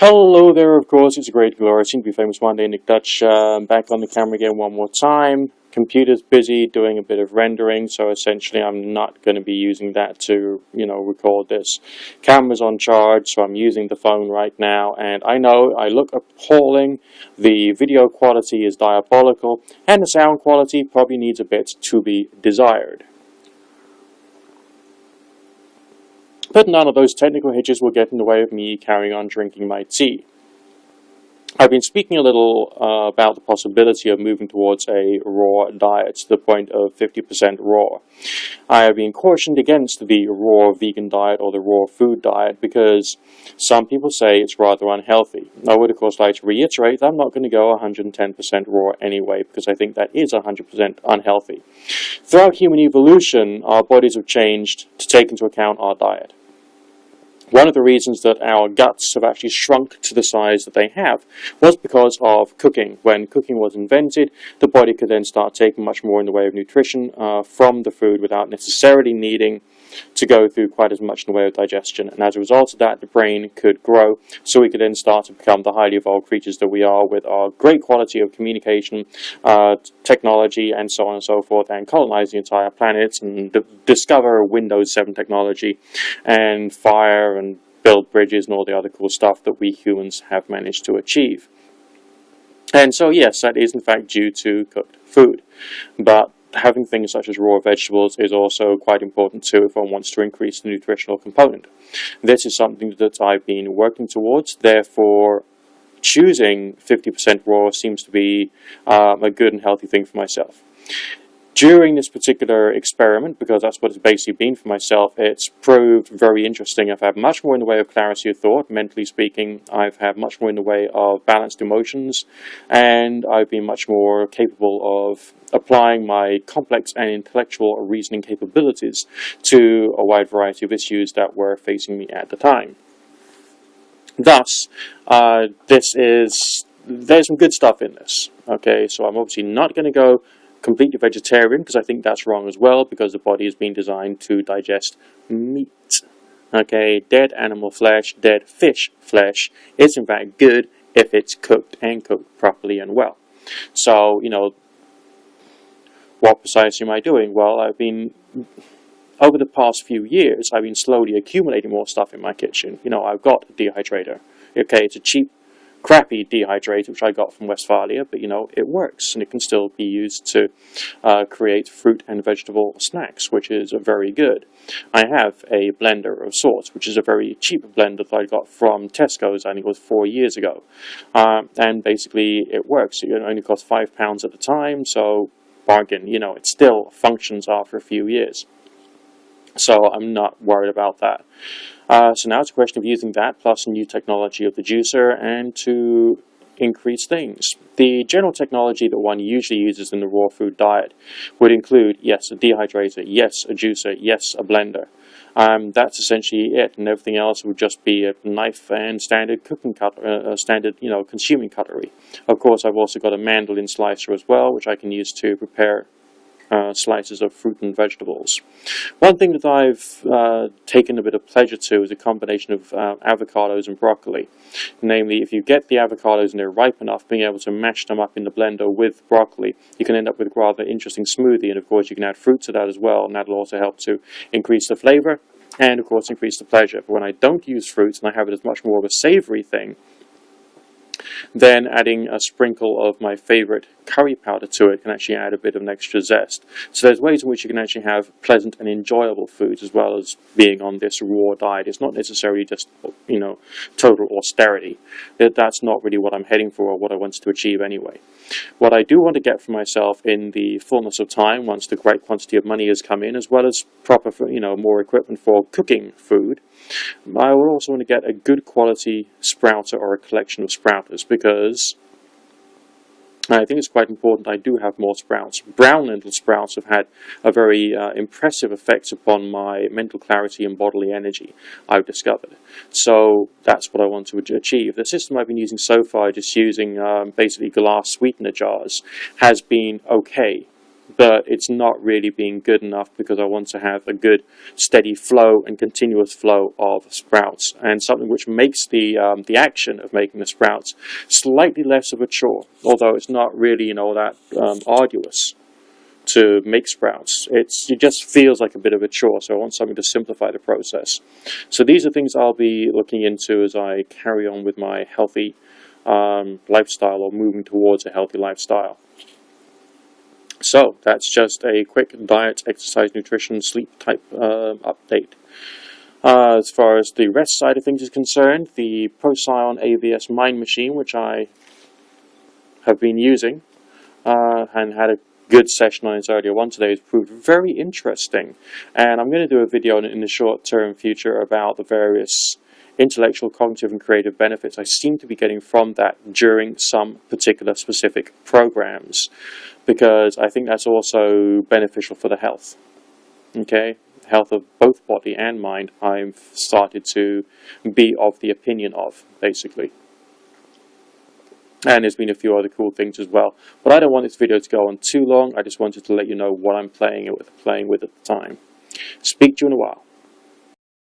Hello there, of course, it's a great glorious, soon to be famous one day, Nick Dutch, back on the camera again one more time. Computer's busy doing a bit of rendering, so essentially I'm not going to be using that to, record this. Camera's on charge, so I'm using the phone right now, and I know I look appalling, the video quality is diabolical, and the sound quality probably needs a bit to be desired. But none of those technical hitches will get in the way of me carrying on drinking my tea. I've been speaking a little about the possibility of moving towards a raw diet to the point of 50% raw. I have been cautioned against the raw vegan diet or the raw food diet because some people say it's rather unhealthy. I would of course like to reiterate that I'm not going to go 110% raw anyway because I think that is 100% unhealthy. Throughout human evolution, our bodies have changed to take into account our diet. One of the reasons that our guts have actually shrunk to the size that they have was because of cooking. When cooking was invented, the body could then start taking much more in the way of nutrition from the food without necessarily needing to go through quite as much in the way of digestion. And as a result of that, the brain could grow, so we could then start to become the highly evolved creatures that we are with our great quality of communication, technology, and so on and so forth, and colonize the entire planet and discover Windows 7 technology and fire and build bridges and all the other cool stuff that we humans have managed to achieve. And so yes, that is in fact due to cooked food. But having things such as raw vegetables is also quite important too if one wants to increase the nutritional component. This is something that I've been working towards, therefore choosing 50% raw seems to be a good and healthy thing for myself. During this particular experiment, because that's what it's basically been for myself, it's proved very interesting. I've had much more in the way of clarity of thought, mentally speaking. I've had much more in the way of balanced emotions, and I've been much more capable of applying my complex and intellectual reasoning capabilities to a wide variety of issues that were facing me at the time. Thus, there's some good stuff in this. Okay, so I'm obviously not going to go completely vegetarian because I think that's wrong as well, because the body has been designed to digest meat. Okay, dead animal flesh, dead fish flesh is in fact good if it's cooked and cooked properly and well. So, what precisely am I doing? Well, over the past few years, I've been slowly accumulating more stuff in my kitchen. I've got a dehydrator. Okay, it's a cheap, crappy dehydrator, which I got from Westphalia, but it works, and it can still be used to create fruit and vegetable snacks, which is very good. I have a blender of sorts, which is a very cheap blender that I got from Tesco's, I think it was 4 years ago, and basically it works. It only costs £5 at the time, so bargain. It still functions after a few years, so I'm not worried about that. So now it's a question of using that plus new technology of the juicer and to increase things. The general technology that one usually uses in the raw food diet would include, yes, a dehydrator, yes, a juicer, yes, a blender. That's essentially it, and everything else would just be a knife and standard cooking standard, consuming cutlery. Of course, I've also got a mandolin slicer as well, which I can use to prepare slices of fruit and vegetables. One thing that I've taken a bit of pleasure to is a combination of avocados and broccoli. Namely, if you get the avocados and they're ripe enough, being able to mash them up in the blender with broccoli, you can end up with a rather interesting smoothie. And of course, you can add fruit to that as well, and that'll also help to increase the flavor and of course increase the pleasure. But when I don't use fruits and I have it as much more of a savory thing, then adding a sprinkle of my favorite curry powder to it can actually add a bit of an extra zest. So there's ways in which you can actually have pleasant and enjoyable foods as well as being on this raw diet. It's not necessarily just, total austerity. That's not really what I'm heading for or what I want to achieve anyway. What I do want to get for myself in the fullness of time, once the great quantity of money has come in, as well as proper, more equipment for cooking food, I will also want to get a good quality sprouter or a collection of sprouters, because I think it's quite important I do have more sprouts. Brown lentil sprouts have had a very impressive effect upon my mental clarity and bodily energy, I've discovered. So that's what I want to achieve. The system I've been using so far, just using basically glass sweetener jars, has been okay. but it's not really being good enough because I want to have a good steady flow and continuous flow of sprouts, and something which makes the action of making the sprouts slightly less of a chore, although it's not really, you know, that arduous to make sprouts. It just feels like a bit of a chore, so I want something to simplify the process. So these are things I'll be looking into as I carry on with my healthy lifestyle, or moving towards a healthy lifestyle. So that's just a quick diet, exercise, nutrition, sleep type update. As far as the rest side of things is concerned, the Procyon AVS Mind Machine, which I have been using and had a good session on its earlier one today, has proved very interesting. And I'm going to do a video in the short term future about the various intellectual, cognitive, and creative benefits I seem to be getting from that during some particular specific programs, because I think that's also beneficial for the health. Okay, health of both body and mind, I've started to be of the opinion of, basically. And there's been a few other cool things as well. But I don't want this video to go on too long. I just wanted to let you know what I'm playing with at the time. Speak to you in a while.